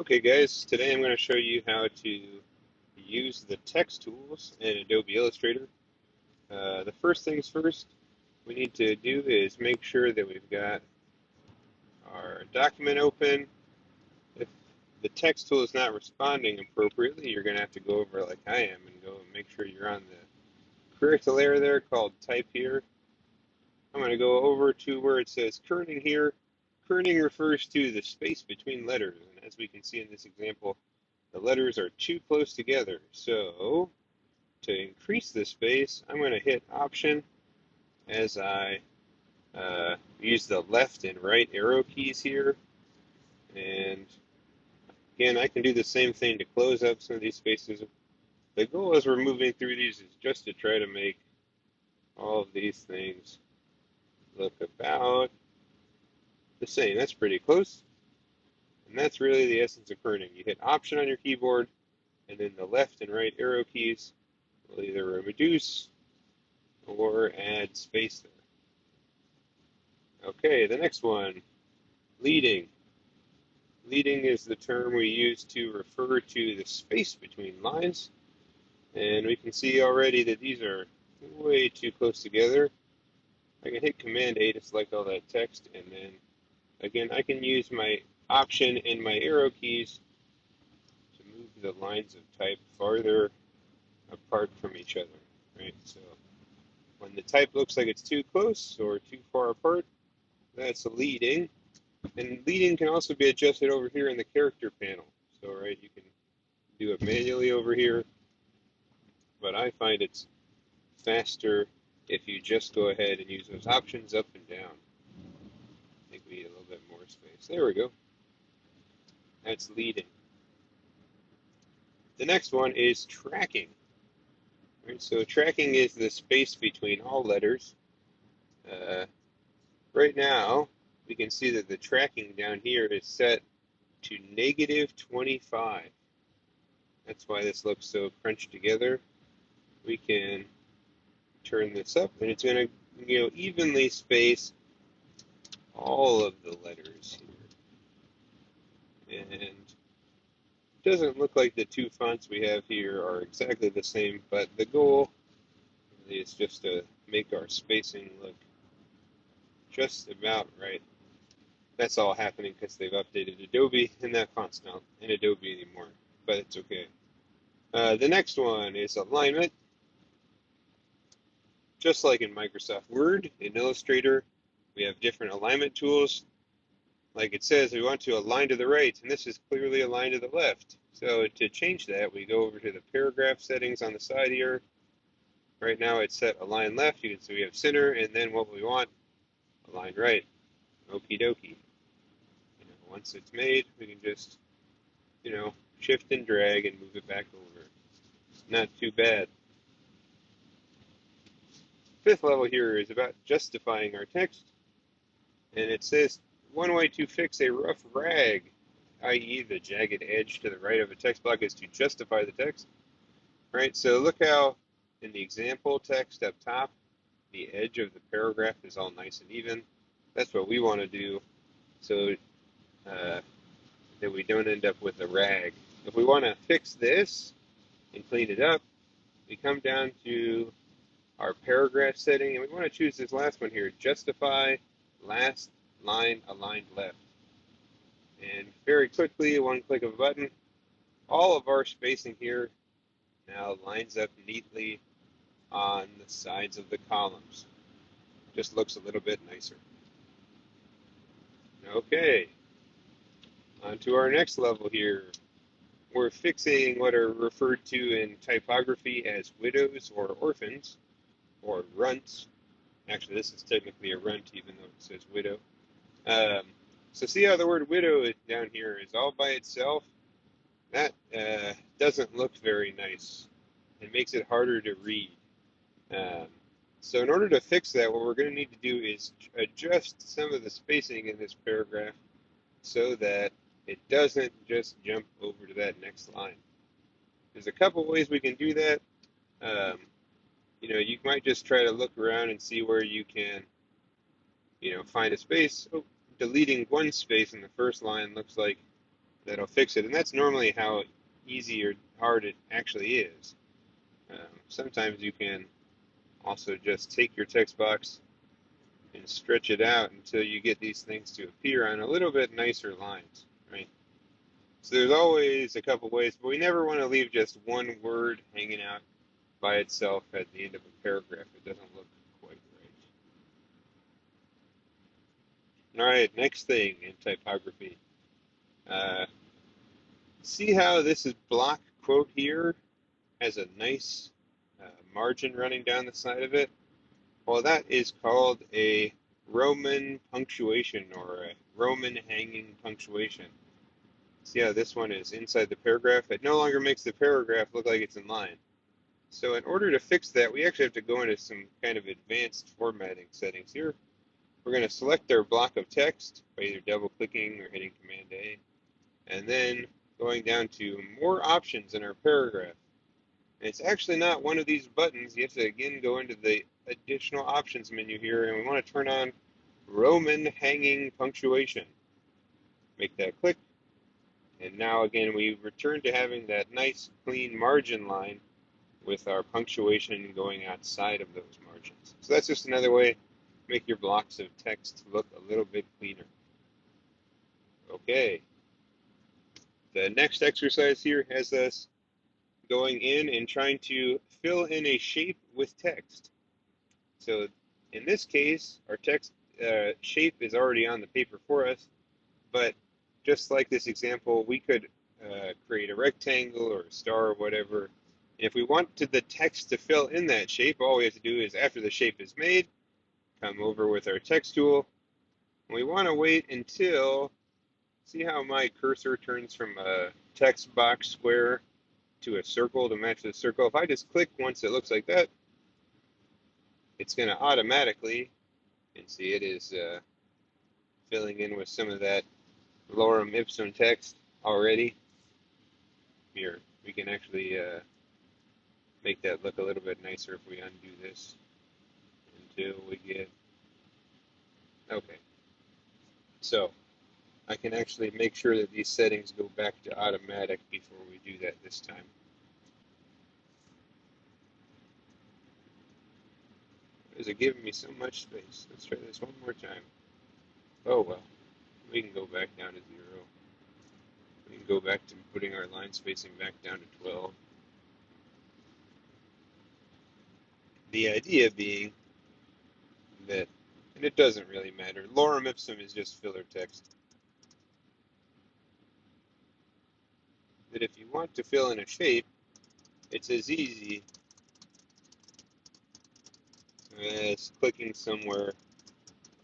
Okay guys, today I'm going to show you how to use the text tools in Adobe Illustrator. The first things first we need to do is make sure that we've got our document open. If the text tool is not responding appropriately, you're going to have to go over like I am and go and make sure you're on the correct layer there called type here. I'm going to go over to where it says kerning here. Kerning refers to the space between letters, and as we can see in this example, the letters are too close together. So to increase the space, I'm going to hit Option as I use the left and right arrow keys here. And again, I can do the same thing to close up some of these spaces. The goal as we're moving through these is just to try to make all of these things look about the same. That's pretty close. And that's really the essence of kerning. You hit Option on your keyboard, and then the left and right arrow keys will either reduce or add space there. Okay, the next one, leading. Leading is the term we use to refer to the space between lines. And we can see already that these are way too close together. I can hit Command A to select all that text, and then again I can use my Option and my arrow keys to move the lines of type farther apart from each other, right? So when the type looks like it's too close or too far apart, that's leading. And leading can also be adjusted over here in the character panel. So, right, you can do it manually over here, but I find it's faster if you just go ahead and use those options up and down. I think we need a little bit more space. There we go. That's leading. The next one is tracking. Right, so tracking is the space between all letters. Right now, we can see that the tracking down here is set to -25. That's why this looks so crunched together. We can turn this up, and it's going to, evenly space all of the letters here. And it doesn't look like the two fonts we have here are exactly the same, but the goal is just to make our spacing look just about right. That's all happening because they've updated Adobe, and that font's not in Adobe anymore, but it's okay. The next one is alignment. Just like in Microsoft Word, in Illustrator, we have different alignment tools. Like it says, we want to align to the right, and this is clearly aligned to the left. So to change that, we go over to the paragraph settings on the side here. Right now it's set align left. You can see we have center, and then what we want, align right. Okie dokie. Once it's made, we can just, shift and drag and move it back over. Not too bad. Fifth level here is about justifying our text. And it says one way to fix a rough rag, i.e. the jagged edge to the right of a text block, is to justify the text. Right, so look how in the example text up top, the edge of the paragraph is all nice and even. That's what we want to do so that we don't end up with a rag. If we want to fix this and clean it up, we come down to our paragraph setting, and we want to choose this last one here, justify last line aligned left. And very quickly, one click of a button, all of our spacing here now lines up neatly on the sides of the columns. Just looks a little bit nicer. Okay, on to our next level here. We're fixing what are referred to in typography as widows or orphans, or runts. Actually, this is technically a runt, even though it says widow. So see how the word widow is down here is all by itself? That doesn't look very nice. It makes it harder to read. So in order to fix that, what we're going to need to do is adjust some of the spacing in this paragraph so that it doesn't just jump over to that next line. There's a couple ways we can do that. You might just try to look around and see where you can, find a space. Oh, deleting one space in the first line looks like that'll fix it. And that's normally how easy or hard it actually is. Sometimes you can also just take your text box and stretch it out until you get these things to appear on a little bit nicer lines, right? So there's always a couple ways, but we never want to leave just one word hanging out by itself at the end of a paragraph. It doesn't look quite right. All right, next thing in typography. Uh, See how this is block quote here has a nice margin running down the side of it? Well, that is called a Roman punctuation or a Roman hanging punctuation. See how this one is inside the paragraph? It no longer makes the paragraph look like it's in line. So in order to fix that, we actually have to go into some kind of advanced formatting settings here. We're going to select our block of text by either double clicking or hitting Command A, and then going down to more options in our paragraph. And it's actually not one of these buttons. You have to again go into the additional options menu here, and we want to turn on Roman hanging punctuation. Make that click, and now again we return to having that nice clean margin line with our punctuation going outside of those margins. So that's just another way to make your blocks of text look a little bit cleaner. Okay, the next exercise here has us going in and trying to fill in a shape with text. So in this case, our text shape is already on the paper for us, but just like this example, we could create a rectangle or a star or whatever. And if we wanted the text to fill in that shape, all we have to do is after the shape is made, come over with our text tool. And we want to wait until, see how my cursor turns from a text box square to a circle to match the circle. If I just click once it looks like that, it's going to automatically, and see it is filling in with some of that lorem ipsum text already. Here, we can actually make that look a little bit nicer if we undo this until we get, okay. So I can actually make sure that these settings go back to automatic before we do that this time. Is it giving me so much space? Let's try this one more time. Oh well, we can go back down to 0. We can go back to putting our line spacing back down to 12. The idea being that, and it doesn't really matter, lorem ipsum is just filler text, that if you want to fill in a shape, it's as easy as clicking somewhere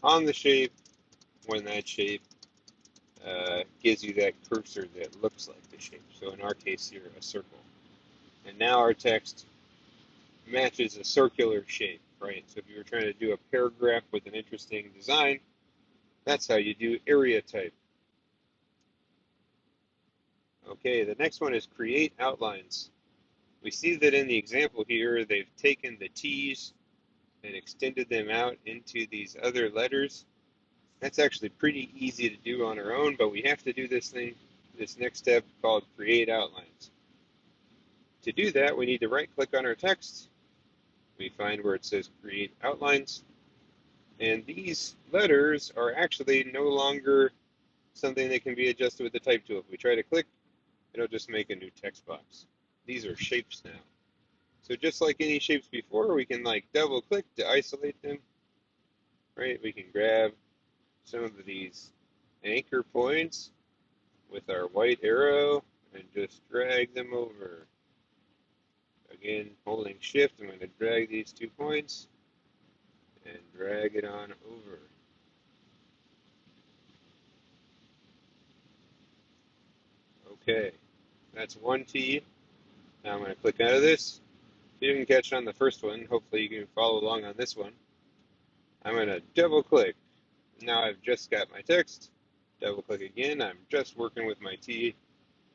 on the shape when that shape gives you that cursor that looks like the shape. So in our case here, a circle. And now our text matches a circular shape, right? So if you were trying to do a paragraph with an interesting design, that's how you do area type. Okay, the next one is create outlines. We see that in the example here, they've taken the T's and extended them out into these other letters. That's actually pretty easy to do on our own, but we have to do this next step called create outlines. To do that, we need to right click on our text. We find where it says create outlines. And these letters are actually no longer something that can be adjusted with the type tool. If we try to click, it'll just make a new text box. These are shapes now. So just like any shapes before, we can like double click to isolate them, right? We can grab some of these anchor points with our white arrow and just drag them over. Again, holding shift, I'm going to drag these 2 points and drag it on over. Okay, that's 1 T. Now I'm going to click out of this. If you didn't catch on the first one, hopefully you can follow along on this one. I'm going to double click. Now I've just got my text. Double click again. I'm just working with my T.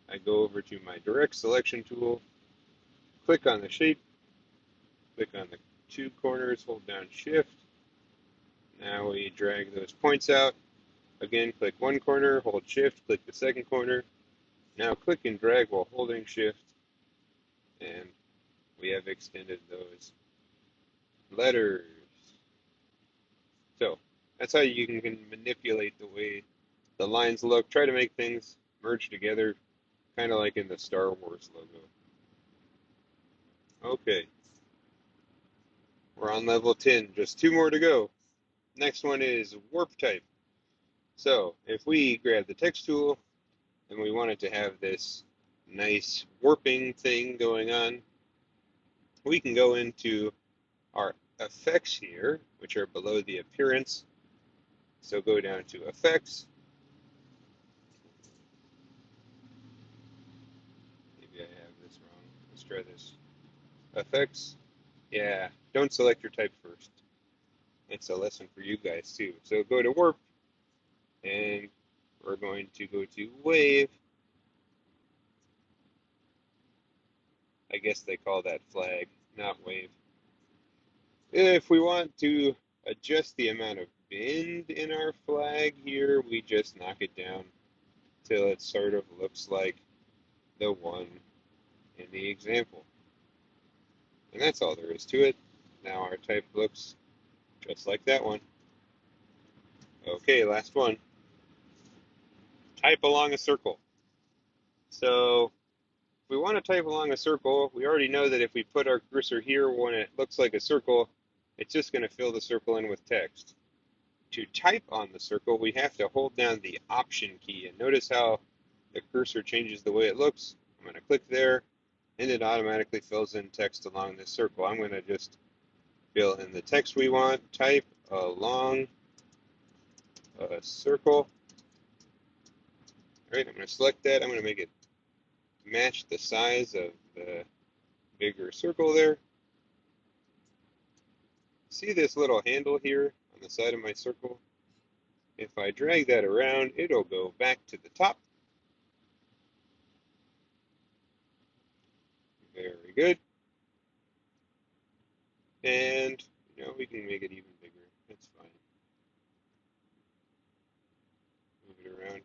I go over to my direct selection tool, click on the shape, click on the 2 corners, hold down shift. Now we drag those points out. Again, click 1 corner, hold shift, click the 2nd corner. Now click and drag while holding shift, and we have extended those letters. So that's how you can manipulate the way the lines look. Try to make things merge together, kind of like in the Star Wars logo. Okay, we're on level 10, just 2 more to go. Next one is warp type. So if we grab the text tool and we want it to have this nice warping thing going on, we can go into our effects here, which are below the appearance. So go down to effects. Maybe I have this wrong. Let's try this. Effects. Yeah, don't select your type first. It's a lesson for you guys too. So go to warp, and we're going to go to wave. I guess they call that flag, not wave. If we want to adjust the amount of bend in our flag here, we just knock it down till it sort of looks like the one in the example. And that's all there is to it. Now our type looks just like that one. Okay, last one. Type along a circle. So if we want to type along a circle, we already know that if we put our cursor here when it looks like a circle, it's just going to fill the circle in with text. To type on the circle, we have to hold down the Option key. And notice how the cursor changes the way it looks. I'm going to click there, and it automatically fills in text along this circle. I'm going to just fill in the text we want. Type along a circle. All right, I'm going to select that. I'm going to make it match the size of the bigger circle there. See this little handle here on the side of my circle? If I drag that around, it'll go back to the top. Very good. And we can make it even bigger. That's fine. Move it around.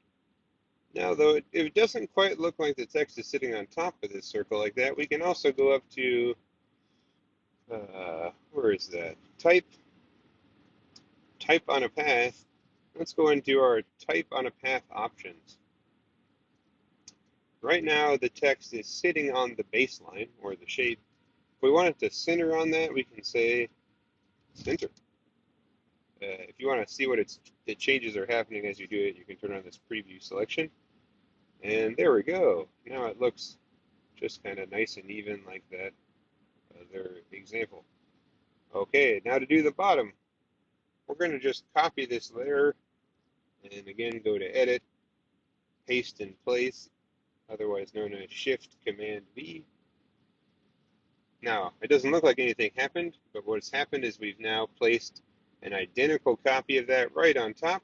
Now, though it doesn't quite look like the text is sitting on top of this circle like that, we can also go up to, where is that? Type on a path. Let's go into our type on a path options. Right now, the text is sitting on the baseline, or the shape. If we want it to center on that, we can say center. If you want to see what the changes are happening as you do it, you can turn on this preview selection. And there we go. Now it looks just kind of nice and even like that other example. Okay, now to do the bottom, we're going to just copy this layer and again go to Edit, Paste in Place, otherwise known as Shift Command V. Now, it doesn't look like anything happened, but what's happened is we've now placed an identical copy of that right on top.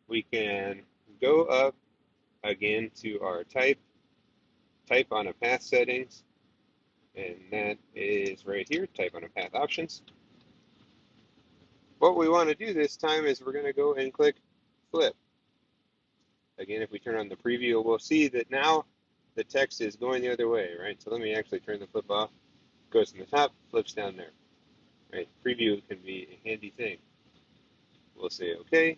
We can go up again to our type on a path settings, and that is right here, type on a path options. What we want to do this time is we're going to go and click flip. Again, if we turn on the preview, we'll see that now the text is going the other way, right? So let me actually turn the flip off. Goes from the top, flips down there, right? Preview can be a handy thing. We'll say OK.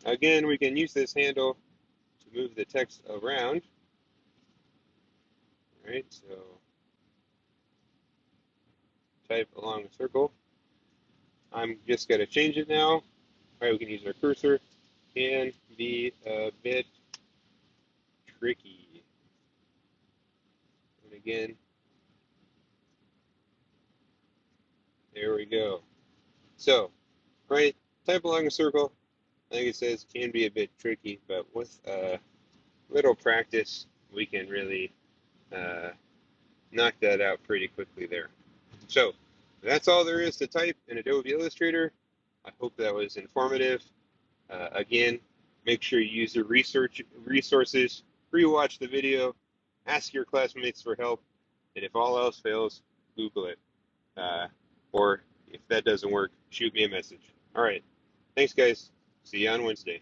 Again, we can use this handle to move the text around, right? So type along a circle. I'm just going to change it now. All right, we can use our cursor. Can be a bit tricky. And again, there we go. So, right, type along a circle. I think it says can be a bit tricky, but with little practice, we can really knock that out pretty quickly there. So, that's all there is to type in Adobe Illustrator. I hope that was informative. Again, make sure you use the resources, rewatch the video, ask your classmates for help, and if all else fails, Google it. Or if that doesn't work, shoot me a message. All right. Thanks, guys. See you on Wednesday.